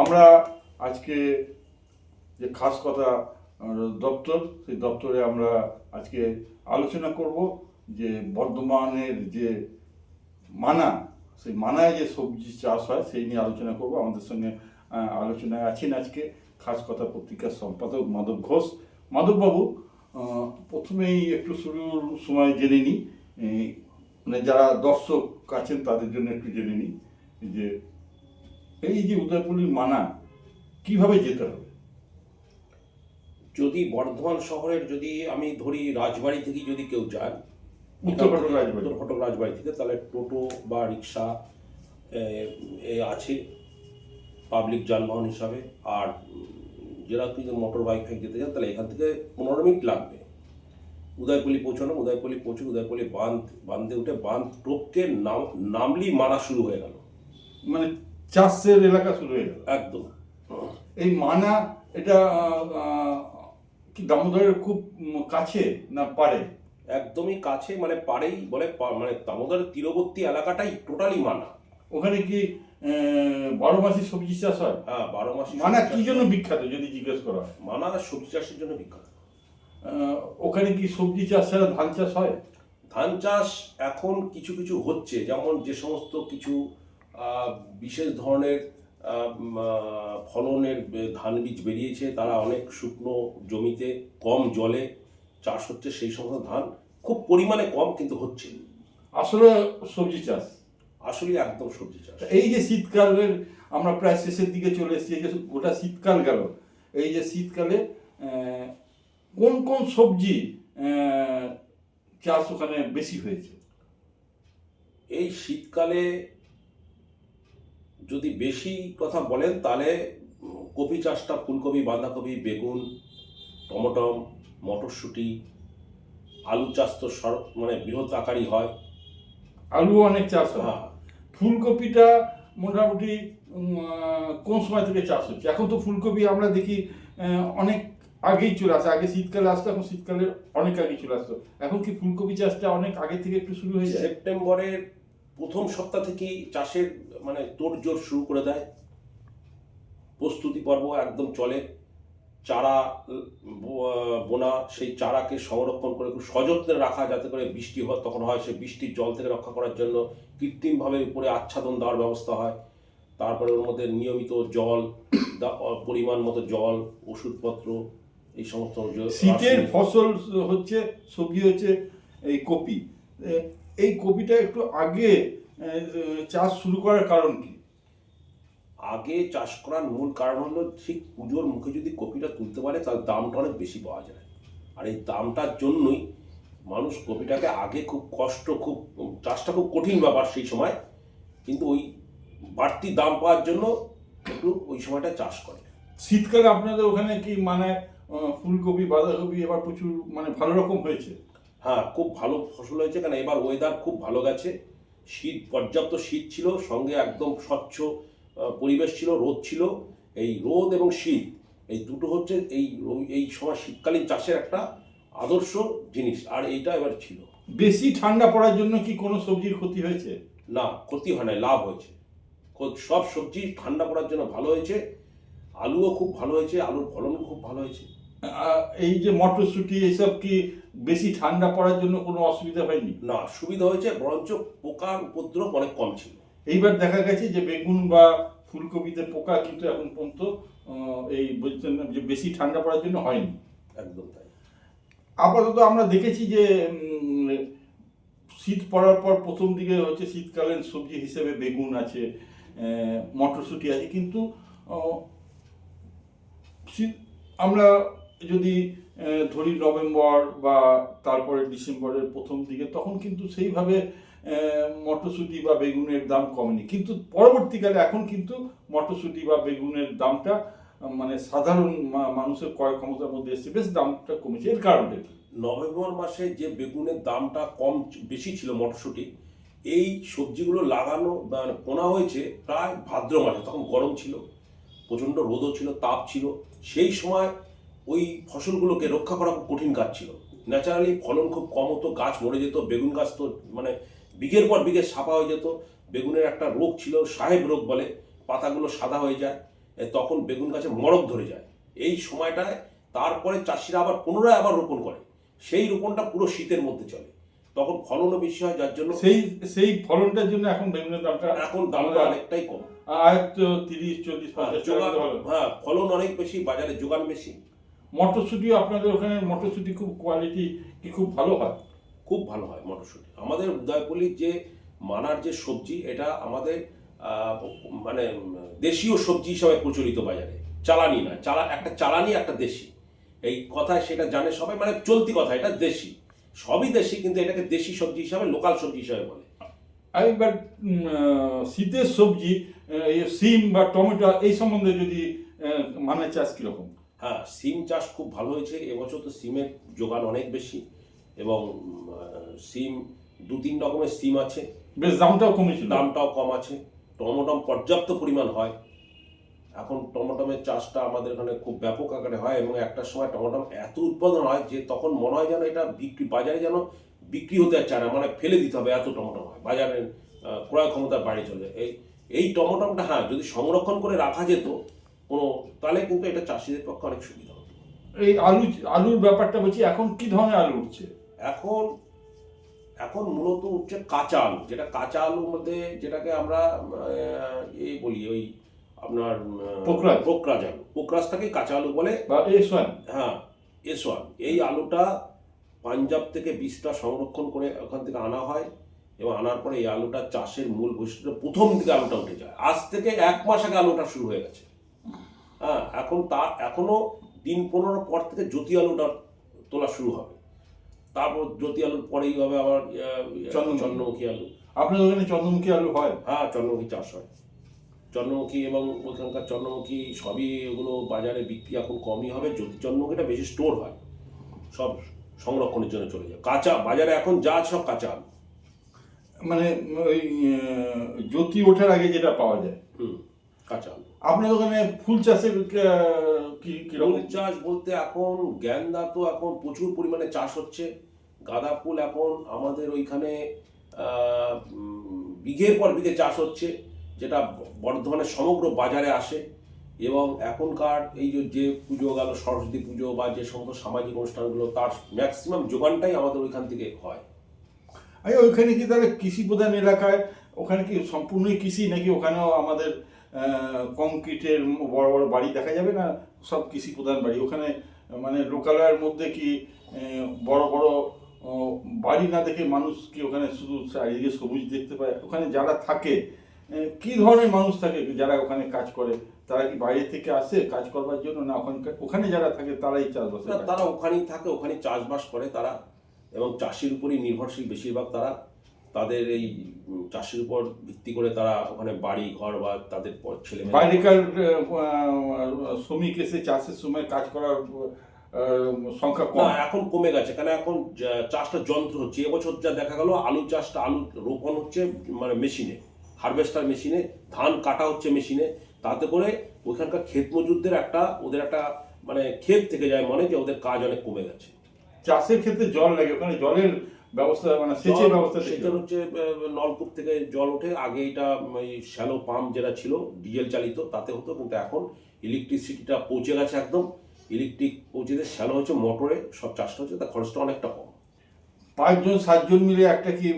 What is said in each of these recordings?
আমরা আজকে যে খাস কথা দপ্তর, সেই দপ্তরে আমরা আজকে আলোচনা করব যে বর্ধমানের যে মানা, সেই মানায় যে সবজি চাষ হয় সেই নিয়ে আলোচনা করব। আমাদের সঙ্গে আলোচনায় আছেন আজকে খাস কথা পত্রিকার সম্পাদক মাধব ঘোষ। মাধববাবু, প্রথমেই একটু শুরুর সময় জেনে নিই, মানে যারা দর্শক আছেন তাদের জন্য একটু জেনে নিই যে এই যে উদয়পল্লীর মানা কিভাবে যেতে হবে। যদি বর্ধমান শহরের যদি আমি ধরি রাজবাড়ি থেকে যদি কেউ যায়, উত্তর ফটক রাজবাড়ি থেকে, তাহলে টোটো বা রিক্সা আছে পাবলিক যানবাহন হিসাবে। আর যারা কিন্তু মোটর বাইক যেতে চান তাহলে এখান থেকে 15 মিনিট লাগবে উদয়পল্লী পৌঁছানো। উদয়পল্লী পৌঁছে উদয়পল্লী বাঁধে উঠে বাঁধ টপকে নামলি মানা শুরু হয়ে গেল, মানে চাষের এলাকা শুরু হয়ে গেল একদম। এই মানা এটা কি দামোদরের খুব কাছে না পারে? একদমই কাছে, মানে পাড়েই বলে, মানে দামোদরের তীরবর্তী এলাকাটাই টোটালি মানা। ওখানে কি 12 মাসি সবজি চাষ হয়? হ্যাঁ, 12 মাস। মানা কি জন্য বিখ্যাত যদি জিজ্ঞেস করা হয়? মানা সবজি চাষের জন্য বিখ্যাত। ওখানে কি সবজি চাষ ছাড়া ধান চাষ হয়? ধান চাষ এখন কিছু কিছু হচ্ছে, যেমন যে সমস্ত কিছু বিশেষ ধরনের ফলনের ধান বীজ বেরিয়েছে, তারা অনেক শুকনো জমিতে কম জলে চাষ হচ্ছে। সেই সমস্ত ধান খুব পরিমাণে কম, কিন্তু হচ্ছে। আসলে সবজি চাষ আসলে একদম সবজি চাষ। এই যে শীতকালের আমরা প্রায় শেষের দিকে চলে এসেছি, এই যে গোটা শীতকাল গেল, এই যে শীতকালে কোন কোন সবজি চাষ ওখানে বেশি হয়েছে? এই শীতকালে যদি বেশি কথা বলেন তাহলে কপি চাষটা, ফুলকপি, বাঁধাকপি, বেগুন, টমেটো, মটরশুঁটি, আলু চাষ তো মানে বৃহৎ আকারই হয়। আলু অনেক চাষ হয়। হ্যাঁ, ফুলকপিটা মোটামুটি কোন সময় থেকে চাষ হচ্ছে? এখন তো ফুলকপি আমরা দেখি অনেক আগেই চলে আসে, আগে শীতকালে আসতো, এখন শীতকালে অনেক আগে চলে আসতো। এখন কি ফুলকপি চাষটা অনেক আগে থেকে একটু শুরু হয়ে যায়? সেপ্টেম্বরের প্রথম সপ্তাহ থেকেই চাষের মানে তোড়জোড় শুরু করে দেয়। প্রস্তুতি পর্ব একদম চলে। চারা বোনা, সেই চারাকে সংরক্ষণ করে খুব সযত্নে রাখা, যাতে করে বৃষ্টি হয় তখন হয়, সেই বৃষ্টির জল থেকে রক্ষা করার জন্য কৃত্রিমভাবে উপরে আচ্ছাদন দেওয়ার ব্যবস্থা হয়। তারপরে ওর মধ্যে নিয়মিত জল, পরিমাণ মতো জল, ওষুধপত্র, এই সমস্ত। শীতের ফসল হচ্ছে, সবজি হচ্ছে এই কপি। এই কপিটা একটু আগে চাষ শুরু করার কারণ কি? আগে চাষ করার মূল কারণ হলো, ঠিক পুজোর মুখে যদি কপিটা তুলতে পারে তাহলে দামটা অনেক বেশি পাওয়া যায়। আর এই দামটার জন্যই মানুষ কপিটাকে আগে খুব চাষটা খুব কঠিন ব্যাপার সেই সময়, কিন্তু ওই বাড়তি দাম পাওয়ার জন্য একটু ওই সময়টা চাষ করে। শীতকালে আপনাদের ওখানে কি মানে ফুলকপি, বাঁধাকপি এবার প্রচুর মানে ভালো রকম হয়েছে? হ্যাঁ, খুব ভালো ফসল হয়েছে, কারণ এবার ওয়েদার খুব ভালো গেছে। পর্যাপ্ত শীত ছিল, সঙ্গে একদম স্বচ্ছ পরিবেশ ছিল, রোদ ছিল। এই রোদ এবং শীত, এই দুটো হচ্ছে এই সময় শীতকালীন চাষের একটা আদর্শ জিনিস, আর এইটা এবার ছিল। বেশি ঠান্ডা পড়ার জন্য কি কোনো সবজির ক্ষতি হয়েছে? না, ক্ষতি হয় না, লাভ হয়েছে। সব সবজি ঠান্ডা পড়ার জন্য ভালো হয়েছে। আলুও খুব ভালো হয়েছে, আলুর ফলনও খুব ভালো হয়েছে। এই যে মটরশুঁটি এইসব কি বেশি ঠান্ডা পড়ার জন্য কোনো অসুবিধা হয়নি? না, সুবিধা হয়েছে, বরঞ্চ পোকার উপদ্রব অনেক কম ছিল। এইবার দেখা গেছে যে বেগুন বা ফুলকপিতে পোকা কিন্তু এখন পর্যন্ত এই বলছেন যে বেশি ঠান্ডা পড়ার জন্য হয়নি। একদম তাই। আপাতত আমরা দেখেছি যে শীত পড়ার পর প্রথম দিকে হচ্ছে শীতকালীন সবজি হিসেবে বেগুন আছে, মটরশুঁটি আছে, কিন্তু আমরা যদি ধরি নভেম্বর বা তারপরে ডিসেম্বরের প্রথম দিকে, তখন কিন্তু সেইভাবে মটরশুঁটি বা বেগুনের দাম কমেনি, কিন্তু পরবর্তীকালে এখন কিন্তু মটরশুঁটি বা বেগুনের দামটা মানে সাধারণ মানুষের ক্রয় ক্ষমতার মধ্যে এসছে, বেশ দামটা কমেছে। এর কারণটা কি? নভেম্বর মাসে যে বেগুনের দামটা বেশি ছিল, মটরশুঁটি, এই সবজিগুলো লাগানো পোনা হয়েছে প্রায় ভাদ্র মাসে। তখন গরম ছিল, প্রচণ্ড রোদও ছিল, তাপ ছিল। সেই সময় ওই ফসলগুলোকে রক্ষা করা খুব কঠিন কাজ ছিল। ন্যাচারালি ফলন খুব কম হতো, গাছ মরে যেত, বেগুন গাছ তো মানে বিঘের পর বিঘে সাপা হয়ে যেত। বেগুনের একটা রোগ ছিল, সাহেব রোগ বলে, পাতাগুলো সাদা হয়ে যায়। তখন বেগুন গাছে মরক ধরে যায়। এই সময়টায় তারপরে চাষিরা আবার পুনরায় আবার রোপণ করে, সেই রোপণটা পুরো শীতের মধ্যে চলে, তখন ফলনও বেশি হয়, যার জন্য সেই ফলনটার জন্য এখন বেগুনের দামটা এখন দামটা অনেকটাই কম। হয়তো 30, 40, 50 টাকা হলো। হ্যাঁ, ফলন অনেক বেশি, বাজারে যোগান বেশি। মটরশুঁটিও আপনাদের ওখানে মটরশুঁটি খুব কোয়ালিটি কি খুব ভালো হয়? খুব ভালো হয় মটরশুঁটি। আমাদের উদয়পল্লীর যে মানার যে সবজি, এটা আমাদের মানে দেশীয় সবজি হিসাবে প্রচলিত বাজারে, চালানি না, একটা চালানি একটা দেশি, এই কথায় সেটা জানে সবাই, মানে চলতি কথা, এটা দেশি, সবই দেশি, কিন্তু এটাকে দেশি সবজি হিসাবে, লোকাল সবজি হিসাবে বলে। এবার শীতের সবজি সিম বা টমেটো এই সম্বন্ধে যদি মানে চাষ কিরকম? হ্যাঁ, সিম চাষ খুব ভালো হয়েছে এবছর, তো সিমের যোগান অনেক বেশি, এবং সিম 2-3 রকমের সিম আছে, বেশ দামটাও কমেছিল, দামটাও কম আছে। টমেটম পর্যাপ্ত পরিমাণ হয়, এখন টমেটমের চাষটা আমাদের এখানে খুব ব্যাপক আকারে হয়, এবং একটা সময় টমেটম এত উৎপাদন হয় যে তখন মনে হয় যেন এটা বাজারে যেন বিক্রি হতে চায় না, মানে ফেলে দিতে হবে, এত টমেটম হয়, বাজারে ক্রয় ক্ষমতার বাইরে চলে যায়। এই টমেটমটা হ্যাঁ যদি সংরক্ষণ করে রাখা যেত তাহলে কিন্তু এটা চাষিদের পক্ষে অনেক সুবিধা হতো। এই আলুর ব্যাপারটা বলছি, এখন কি ধরনের আলু উঠছে? এখন মূলত উঠছে কাঁচা আলু, যেটা কাঁচা আলুর মধ্যে যেটাকে আমরা এই বলি, ওই আপনার পোকরাজ আলু, পোকরাজটাকেই কাঁচা আলু বলে, বা S1। হ্যাঁ, S1। এই আলুটা পাঞ্জাব থেকে বীজটা সংরক্ষণ করে ওখান থেকে আনা হয়, এবং আনার পরে এই আলুটা চাষের মূল বৈশিষ্ট্য, প্রথম দিকে আলুটা উঠে যায়, আজ থেকে 1 মাস আগে আলুটা শুরু হয়ে গেছে। হ্যাঁ, এখনো দিন 15 পর থেকে জ্যোতি আলুটা তোলা শুরু হবে, তারপর জ্যোতি আলুর পরেই হবে আবার চন্দ্রমুখী আলু। আপনাদের ওখানে চন্দ্রমুখী আলু হয়? হ্যাঁ, চন্দ্রমুখী চাষ হয়, চন্দ্রমুখী, এবং ওইখানকার চন্দ্রমুখী সবই, ওগুলো বাজারে বিক্রি এখন কমই হবে, জ্যোতি চন্দ্রমুখীটা বেশি স্টোর হয়, সব সংরক্ষণের জন্য চলে যায়, কাঁচা বাজারে এখন যা আছে সব কাঁচা আলু, মানে ওই জ্যোতি ওঠার আগে যেটা পাওয়া যায়, কাঁচা আলু। আপনাদের ওখানে ফুল চাষের কি ফুল চাষ বলতে এখন গেন্দা তো এখন প্রচুর পরিমাণে চাষ হচ্ছে, গাঁদা ফুল এখন আমাদের ওইখানে বিঘের পর বিঘে চাষ হচ্ছে, যেটা বর্ধমানের সমগ্র বাজারে আসে, এবং এখনকার এই যে পুজো গেল, সরস্বতী পুজো বা যে সমস্ত সামাজিক অনুষ্ঠানগুলো, তার ম্যাক্সিমাম যোগানটাই আমাদের ওইখান থেকে হয়। ওইখানে কি তাহলে কৃষি প্রধান এলাকায়, ওখানে কি সম্পূর্ণই কৃষি, নাকি ওখানেও আমাদের কংক্রিটের বড় বড় বাড়ি দেখা যাবে না, সব কৃষি প্রধান বাড়ি ওখানে, মানে লোকালয়ের মধ্যে কি বড় বড় বাড়ি না দেখে মানুষ কি ওখানে শুধু চারিদিকে সবুজ দেখতে পায়? ওখানে যারা থাকে কি ধরনের মানুষ থাকে যারা ওখানে কাজ করে? তারা কি বাইরে থেকে আসে কাজ করবার জন্য, না ওখানে যারা থাকে তারাই চাষবাস? তারা ওখানেই থাকে, ওখানে চাষবাস করে তারা, এবং চাষির উপরই নির্ভরশীল বেশিরভাগ তারা, তাদের এই চাষের উপর ভিত্তি করে তারা ওখানে বাড়ি ঘর বা তাদের ছেলে মেয়ে। বাইরেকার শ্রমিক এসে চাষের সময় কাজ করার সংখ্যা কম, এখন কমে গেছে, কারণ এখন চাষটা যন্ত্র হচ্ছে। এবছর যা দেখা গেল, আলু চাষটা, আলু রোপণ হচ্ছে মানে মেশিনে, হারভেস্টার মেশিনে, ধান কাটা হচ্ছে মেশিনে, তাতে করে ওইখানকার ক্ষেত মজুরদের ওদের একটা মানে ক্ষেত থেকে যায় মনে, যে ওদের কাজ অনেক কমে গেছে। চাষের ক্ষেত্রে জল লাগে, ওখানে জলের ব্যবস্থা, মানে সেচের ব্যবস্থা? সেটা হচ্ছে নলকূপ থেকে জল ওঠে, আগে এটা শ্যালো পাম্প যেটা ছিল ডিজেল চালিত তাতে হতো, কিন্তু এখন ইলেকট্রিসিটিটা পৌঁছে গেছে, একদম ইলেকট্রিক পৌঁছে দিয়ে শ্যালো হচ্ছে, মোটরে সব চাষটা হচ্ছে, তার খরচটা অনেকটা কম। 5-7 জন মিলে একটা কি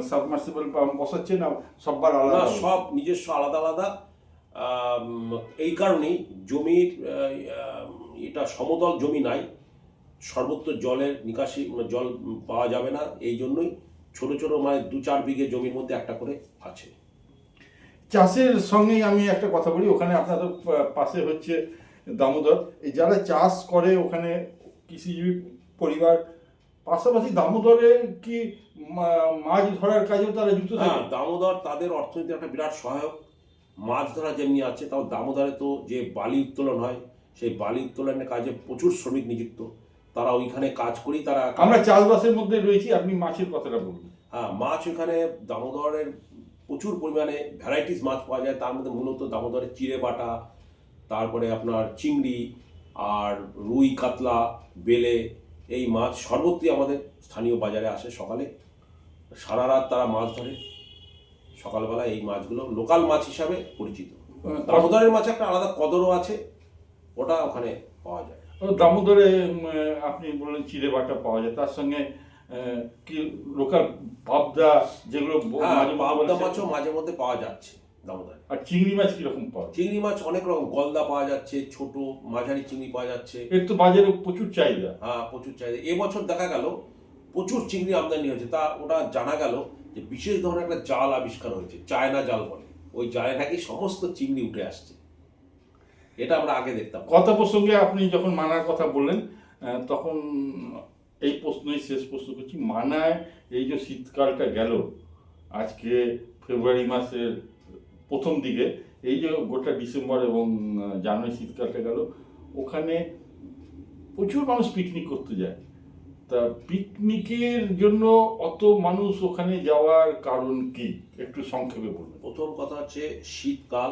সাবমার্সিবল পাম্প বসাচ্ছে, না সববার আলাদা? সব নিজস্ব আলাদা আলাদা। এই কারণেই জমির এটা সমতল জমি নাই, সর্বত্র জলের নিকাশি জল পাওয়া যাবে না, এই জন্যই ছোট ছোট মানে 2-4 বিঘে জমির মধ্যে একটা করে আছে। চাষের সঙ্গে আমি একটা কথা বলি, ওখানে আপনাদের পাশে হচ্ছে দামোদর, এই যারা চাষ করে ওখানে কৃষিজীবী পরিবার, পাশাপাশি দামোদরে কি মাছ ধরার কাজেও তারা যুক্ত থাকে? হ্যাঁ, দামোদর তাদের অর্থনীতির একটা বিরাট সহায়ক। মাছ ধরা যেমনি আছে, তাও দামোদরে তো যে বালি উত্তোলন হয়, সেই বালি উত্তোলনের কাজে প্রচুর শ্রমিক নিযুক্ত, তারা ওইখানে কাজ করেই তারা। আমরা চাষবাসের মধ্যে রয়েছি, আপনি মাছের কথাটা বলুন। হ্যাঁ, মাছ ওইখানে দামোদরের প্রচুর পরিমাণে ভ্যারাইটিস মাছ পাওয়া যায়, তার মধ্যে মূলত দামোদরের চিড়ে বাটা, তারপরে আপনার চিংড়ি, আর রুই, কাতলা, বেলে, এই মাছ সর্বত্রই আমাদের স্থানীয় বাজারে আসে। সকালে সারা রাত তারা মাছ ধরে, সকালবেলা এই মাছগুলো লোকাল মাছ হিসাবে পরিচিত। দামোদরের মাছে একটা আলাদা কদরও আছে, ওটা ওখানে পাওয়া যায়। দামোদরে আপনি বললেন চিড়ে বাটা পাওয়া যায়, তার সঙ্গে কি লোকাল পাবদা যেগুলো হ্যাঁ, মাঝে মধ্যে পাবদা বলে মাছও মাঝে মধ্যে পাওয়া যাচ্ছে দামোদরে। আর চিংড়ি মাছ কিরকম পাওয়া যায়? চিংড়ি মাছ অনেক রকম, গলদা পাওয়া যাচ্ছে, ছোট মাঝারি চিংড়ি পাওয়া যাচ্ছে। এর তো বাজারে প্রচুর চাহিদা। হ্যাঁ, প্রচুর চাহিদা। এবছর দেখা গেল প্রচুর চিংড়ি আমদানি হয়েছে, তা ওটা জানা গেল যে বিশেষ ধরনের একটা জাল আবিষ্কার হয়েছে, চায়না জাল বলে। ওই জালে নাকি সমস্ত চিংড়ি উঠে আসছে, এটা আমরা আগে দেখতাম। কথা প্রসঙ্গে আপনি যখন মানার কথা বললেন, তখন এই প্রশ্নই শেষ প্রশ্ন করছি, মানায় এই যে শীতকালটা গেল, আজকে ফেব্রুয়ারি মাসের প্রথম দিকে, এই যে গোটা ডিসেম্বর এবং জানুয়ারি শীতকালটা গেল, ওখানে প্রচুর মানুষ পিকনিক করতে যায়। তা পিকনিকের জন্য অত মানুষ ওখানে যাওয়ার কারণ কি, একটু সংক্ষেপে বলবেন। প্রথম কথা হচ্ছে শীতকাল,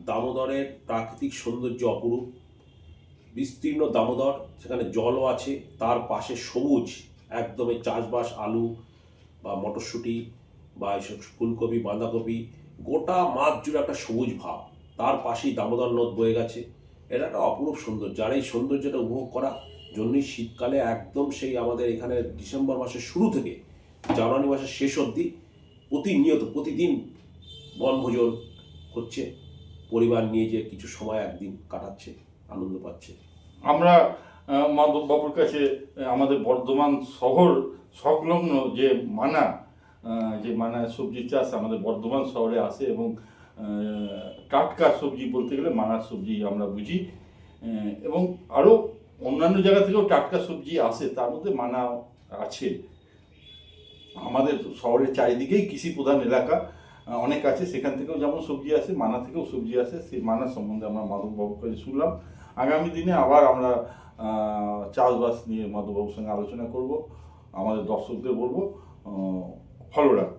দামোদরের প্রাকৃতিক সৌন্দর্য অপরূপ। বিস্তীর্ণ দামোদর, সেখানে জলও আছে, তার পাশে সবুজ একদমই চাষবাস, আলু বা মটরশুঁটি বা এইসব ফুলকপি, বাঁধাকপি, গোটা মাঠ জুড়ে একটা সবুজ ভাব। তার পাশেই দামোদর নদ বয়ে গেছে। এটা একটা অপরূপ সৌন্দর্য, আর এই সৌন্দর্যটা উপভোগ করার জন্যই শীতকালে একদম সেই আমাদের এখানে ডিসেম্বর মাসের শুরু থেকে জানুয়ারি মাসের শেষ অবধি প্রতিনিয়ত প্রতিদিন বনভোজন হচ্ছে। পরিবার নিয়ে যে কিছু সময় একদিন কাটাচ্ছে, আনন্দ পাচ্ছে। আমরা মাধববাবুর কাছে আমাদের বর্ধমান শহর সংলগ্ন যে মানা, যে মানা সবজি চাষ আমাদের বর্ধমান শহরে আসে, এবং টাটকা সবজি বলতে গেলে মানার সবজি আমরা বুঝি, এবং আরও অন্যান্য জায়গা থেকেও টাটকা সবজি আসে, তার মধ্যে মানা আছে। আমাদের শহরের চারিদিকেই কৃষি প্রধান এলাকা অনেক আছে, সেখান থেকেও যেমন সবজি আসে, মানা থেকেও সবজি আসে। সেই মানা সম্বন্ধে আমরা মাধববাবুর কাছে শুনলাম। আগামী দিনে আবার আমরা চাষবাস নিয়ে মাধববাবুর সঙ্গে আলোচনা করব। আমাদের দর্শকদের বলবো ফলো রাখতে।